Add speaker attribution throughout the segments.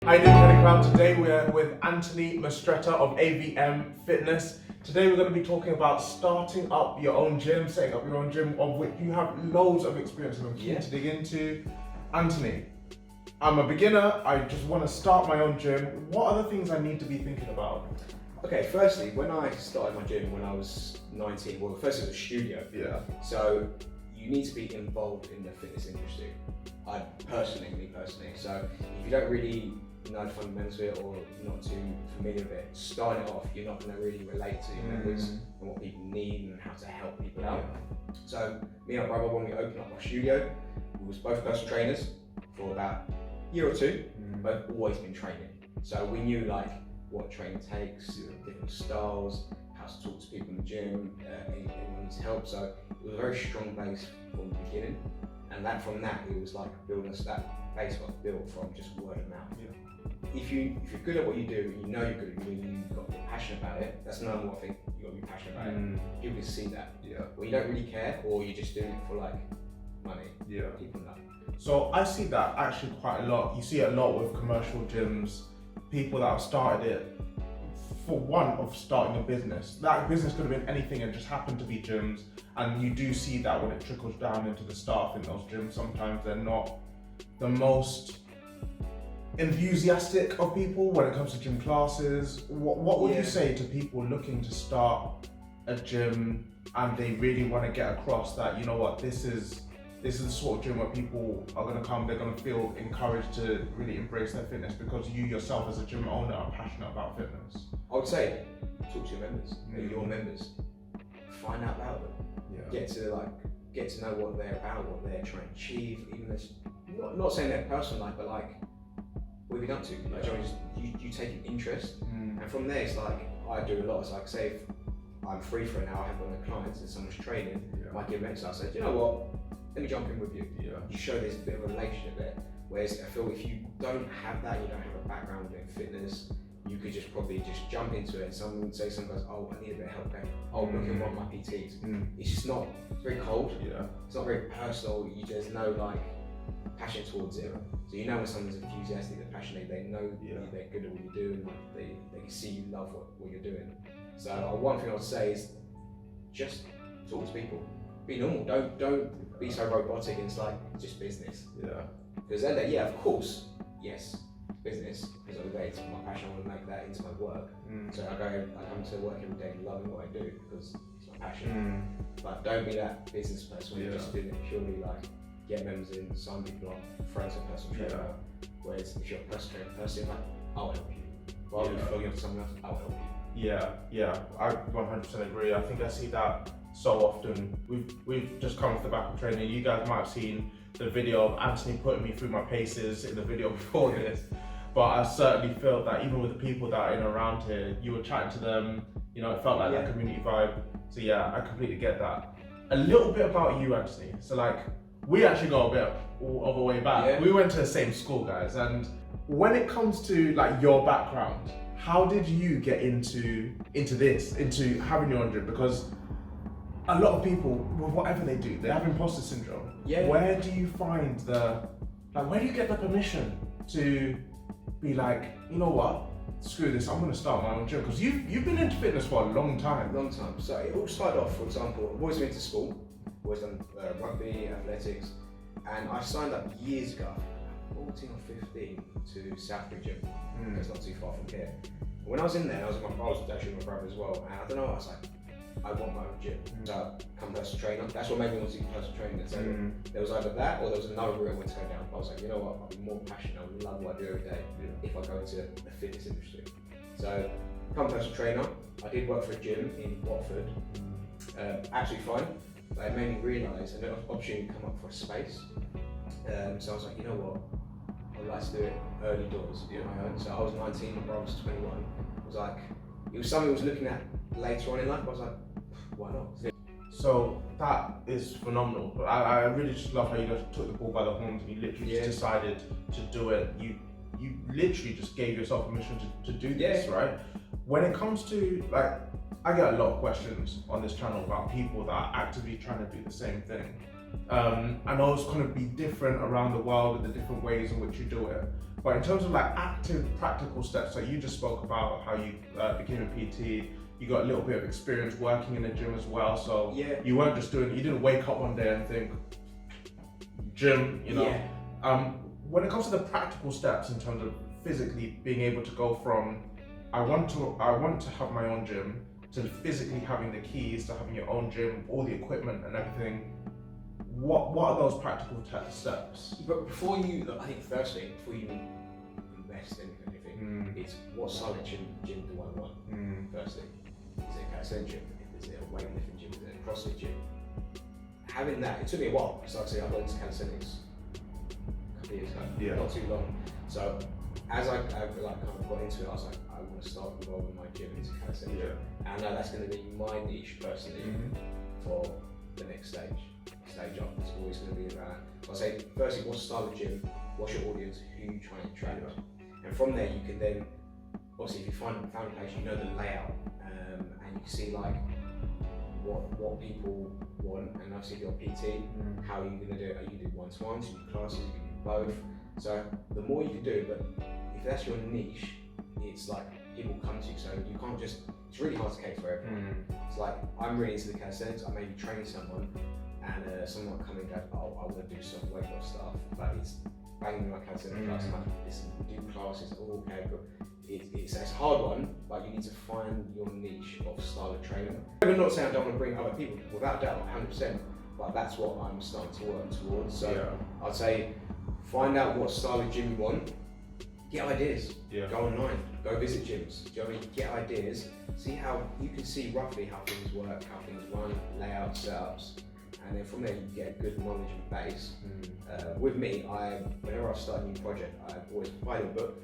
Speaker 1: Hi there, Cali To The Crowd. Today we're with Anthony Mastretta of AVM Fitness. Today we're going to be talking about starting up your own gym, setting up your own gym, of which you have loads of experience and I'm keen to dig into. Anthony, I'm a beginner, I just want to start my own gym. What are the things I need to be thinking about?
Speaker 2: Okay, firstly, when I started my gym when I was 19, well, first it was a studio.
Speaker 1: Yeah.
Speaker 2: So you need to be involved in the fitness industry. Me personally. So if you don't really know the fundamentals of it or not too familiar with it, starting off, you're not going to really relate to your members and what people need and how to help people out. So me and my brother, when we opened up our studio, we was both personal trainers for about a year or two, but always been training. So we knew like what training takes, different styles, how to talk to people in the gym, anyone needs help. So it was a very strong base from the beginning. And from that, it was like building that base got built from just word of mouth. If you're good at what you do, you know you're good at what you do, you've got to be passionate about it. That's another one thing, you've got to be passionate about it. People can see that. When you don't really care, or you're just doing it for like money, people know.
Speaker 1: So I see that actually quite a lot. You see it a lot with commercial gyms, people that have started it for one of starting a business. That business could have been anything and just happened to be gyms. And you do see that when it trickles down into the staff in those gyms. Sometimes they're not the most enthusiastic of people when it comes to gym classes. What would you say to people looking to start a gym and they really want to get across that, you know what, this is the sort of gym where people are going to come, they're going to feel encouraged to really embrace their fitness because you yourself as a gym owner are passionate about fitness?
Speaker 2: I would say talk to your members, your members, find out about them, get to know what they're about, what they're trying to achieve, even this, not saying their personal life, but like what have you done to? Like, you take an interest, and from there it's like I do a lot. It's like, say if I'm free for an hour, I have one of the clients and someone's training, I might give an exercise. I say, you know what? Let me jump in with you. You show there's a bit of a relationship there. Whereas I feel if you don't have that, you don't have a background in fitness, you could just probably just jump into it and someone would say, some guys, oh, I need a bit of help there. Oh, look at one of my PTs. It's just not, it's very cold. It's not very personal. There's no like passion towards it. So you know when someone's enthusiastic, they're passionate, they know they're good at what you do and like they can see you love what you're doing. So one thing I would say is just talk to people. Be normal. Don't be so robotic. And it's like it's just business. Because then, of course, yes, business. Because every day it's my passion. I want to make that into my work. So I come to work every day loving what I do because it's my passion. But don't be that business person where you're just doing it purely like get members in. Some people are friends of personal trainer. Whereas if you're a personal trainer, like I'll help you. Rather than throwing up someone else, I'll help you.
Speaker 1: I 100% agree. I think I see that so often. We've just come off the back of training. You guys might have seen the video of Anthony putting me through my paces in the video before this, but I certainly felt that even with the people that are in around here, you were chatting to them, you know, it felt like that community vibe. So I completely get that. A little bit about you, Anthony. So like, we actually go a bit of a way back. We went to the same school, guys, and when it comes to like your background, how did you get into having your own gym? Because a lot of people, with whatever they do, they have imposter syndrome. Where do you find where do you get the permission to be like, you know what, screw this, I'm going to start my own gym? Because you've been into fitness for a long time.
Speaker 2: So it all started off, for example, I've always been to school, always done rugby, athletics, and I signed up years ago, 14 or 15, to Southbury Gym. It's not too far from here. When I was in there, I was actually with my brother as well, and I don't know, I was like, I want my own gym. So I become personal trainer. That's what made me want to do personal training. So there was either that or there was another route I went to go down. I was like, you know what, I'll be more passionate, I would love what I do every day if I go into the fitness industry. So become personal trainer. I did work for a gym in Watford. Absolutely fine. But it made me realise an opportunity to come up for a space. So I was like, you know what, I'd like to do it early doors on my own. So I was 19, my brother was 21. It was something I was looking at later on in life. I was like, why not?
Speaker 1: So that is phenomenal. But I really just love how you just took the ball by the horns and you literally just decided to do it. You literally just gave yourself permission to do this, right? When it comes to like, I get a lot of questions on this channel about people that are actively trying to do the same thing. I know it's going to be different around the world and the different ways in which you do it. But in terms of like active practical steps, like you just spoke about how you became a PT, you got a little bit of experience working in the gym as well. So you weren't just doing, you didn't wake up one day and think, gym, you know. When it comes to the practical steps in terms of physically being able to go from, I want to have my own gym, to physically having the keys to having your own gym, all the equipment and everything, what are those practical steps?
Speaker 2: But before you, I think firstly, before you invest in anything, it's what style of gym do I want? Firstly, is it a calisthenics gym? Is it a weightlifting gym? Is it a CrossFit gym? Having that, it took me a while, because like I say, I got into calisthenics a couple of years ago, not too long. So as I kind of got into it, I was like, I want to start evolving my gym into calisthenics. And I know that's going to be my niche personally for the next stage up. It's always going to be around. I'll say, firstly, what's the style of gym? What's your audience? Who you trying to attract? And from there, you can then, obviously, if you find a place, you know the layout, and you can see like what people want. And obviously, if you're a PT, how are you going to do it? Are you do one-to-ones? You do classes? You can do both. So the more you can do, but if that's your niche, it's like people come to you. So you can't just. It's really hard to cater for everyone. It's like I'm really into the calisthenics. I may be training someone, and someone will come and go, oh, I want to do some weight loss stuff, but it's banging my calisthenics class. I'm like, listen, do classes, all okay, but it's a hard one, but you need to find your niche of style of training. I'm not saying I don't want to bring other people, without doubt, 100%, but that's what I'm starting to work towards. So I'd say find out what style of gym you want, get ideas, go online, go visit gyms, do you know what I mean? Get ideas, see how you can see roughly how things work, how things run, layouts, setups, and then from there you get a good knowledge and base. With me, whenever I start a new project, I always buy a book,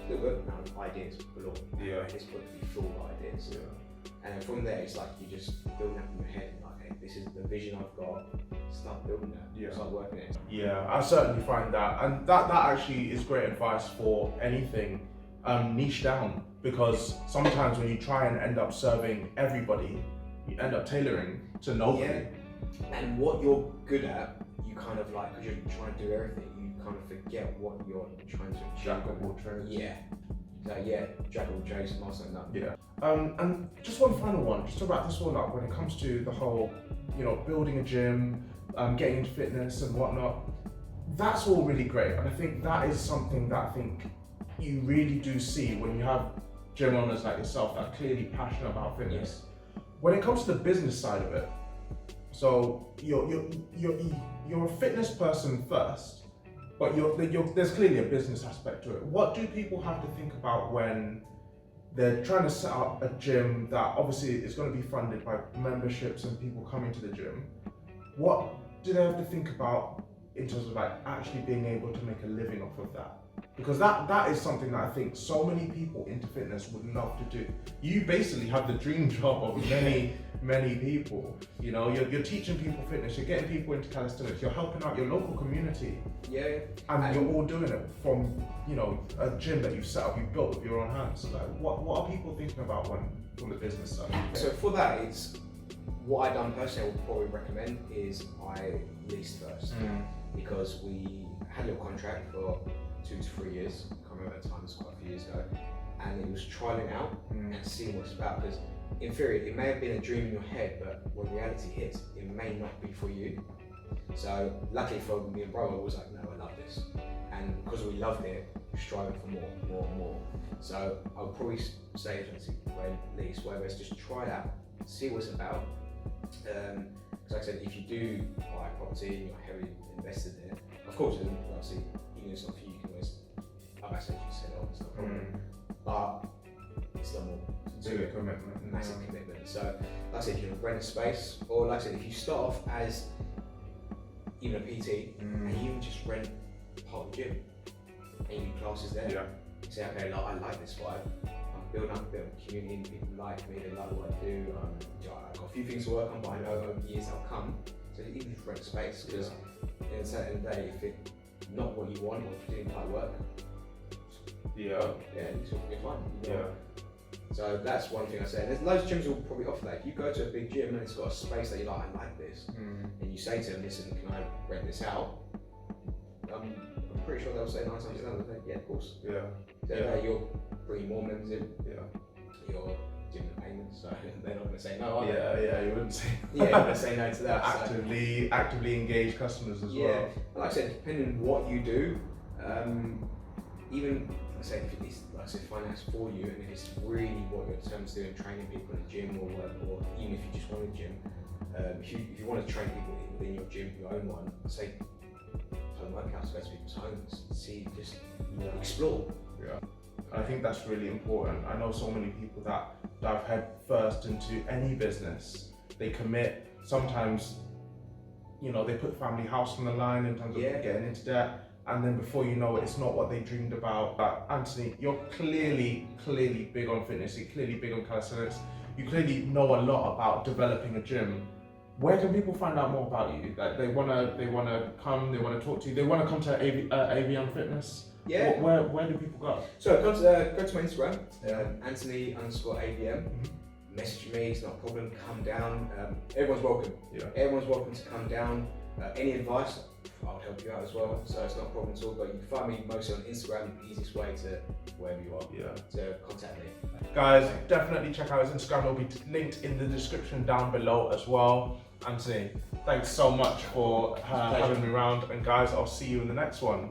Speaker 2: now ideas below. This book will be full of ideas. And then from there, it's like you just build that in your head, like, hey, this is the vision I've got, start building that, start working it.
Speaker 1: Yeah, I certainly find that, and that actually is great advice for anything, niche down, because sometimes when you try and end up serving everybody, you end up tailoring to nobody.
Speaker 2: And what you're good at, you kind of like, because you're trying to do everything, you kind of forget what you're trying to achieve.
Speaker 1: Jack of all trades.
Speaker 2: Jack of all trades, master of none.
Speaker 1: And just one final one, just to wrap this all up, when it comes to the whole, building a gym, getting into fitness and whatnot, that's all really great. And I think that is something that I think you really do see when you have gym owners like yourself that are clearly passionate about fitness. When it comes to the business side of it, so you're a fitness person first, but there's clearly a business aspect to it. What do people have to think about when they're trying to set up a gym that obviously is going to be funded by memberships and people coming to the gym? What do they have to think about in terms of like actually being able to make a living off of that? Because that is something that I think so many people into fitness would love to do. You basically have the dream job of many people. You're teaching people fitness, you're getting people into calisthenics, you're helping out your local community. And you're all doing it from a gym that you've set up, you've built with your own hands. So like, what are people thinking about from the business side?
Speaker 2: So for that, it's what I done personally. I would probably recommend is I leased first, because we had a little contract for 2 to 3 years. I can't remember the time, it's quite a few years ago, and it was trialing out and seeing what it's about. Because in theory, it may have been a dream in your head, but when reality hits, it may not be for you. So luckily for me and brother, I was like, no, I love this, and because we loved it, we're striving for more. So I'll probably say at least whether it's just try it out, see what it's about. Because like I said, if you do buy a property and you're heavily invested in it, of course, obviously, even if it's not for you, you can always, I say you sell it on, it's no problem. But it's still more. It's a commitment, massive commitment. So, like I said, if you rent a space, or like I said, if you start off as even a PT, and you even just rent part of the gym, and you do classes there, you say, okay, I like this vibe. I'm building up a bit of a community, people like me, they like what I do. I've got a few things to work on, but I know over the years they'll come. So even if you rent space, because in a certain day, if it's not what you want, or if you didn't quite work, you're fine. So that's one thing I say. There's loads of gyms will probably offer that. If you go to a big gym and it's got a space that you're like, I like this, and you say to them, listen, can I rent this out? I'm pretty sure they'll say 9 times 10. They'll say, yeah, of course.
Speaker 1: Yeah.
Speaker 2: So you're bringing more members in.
Speaker 1: Yeah.
Speaker 2: You're giving them payments, so they're not going to say no, are they?
Speaker 1: Yeah, you wouldn't say.
Speaker 2: Yeah, you're going to say no to that.
Speaker 1: Actively engage customers as well.
Speaker 2: Yeah, like I said, depending on what you do, even like I said, if it's like I said, finance for you, and if it's really what you're determined to do, and training people in the gym or even if you just want a gym, if you want to train people within your gym, your own one, say home workouts, go to people's homes, see, just explore.
Speaker 1: Yeah. I think that's really important. I know so many people that dive head first into any business. They commit, sometimes, you know, they put family house on the line in terms of getting into debt, and then before you know it, it's not what they dreamed about. But Anthony, you're clearly big on fitness, you're clearly big on calisthenics, you clearly know a lot about developing a gym. Where can people find out more about you? Like they wanna come, they wanna talk to you, they wanna come to AVM Fitness?
Speaker 2: Yeah.
Speaker 1: Where do people go?
Speaker 2: So go to my Instagram, Anthony_AVM. Message me, it's not a problem. Come down. Everyone's welcome. Yeah. Everyone's welcome to come down. Any advice, I'll help you out as well. So it's not a problem at all. But you can find me mostly on Instagram, the easiest way to wherever you are to contact me.
Speaker 1: Guys, definitely check out his Instagram. It'll be linked in the description down below as well. Anthony, thanks so much for having me around. And guys, I'll see you in the next one.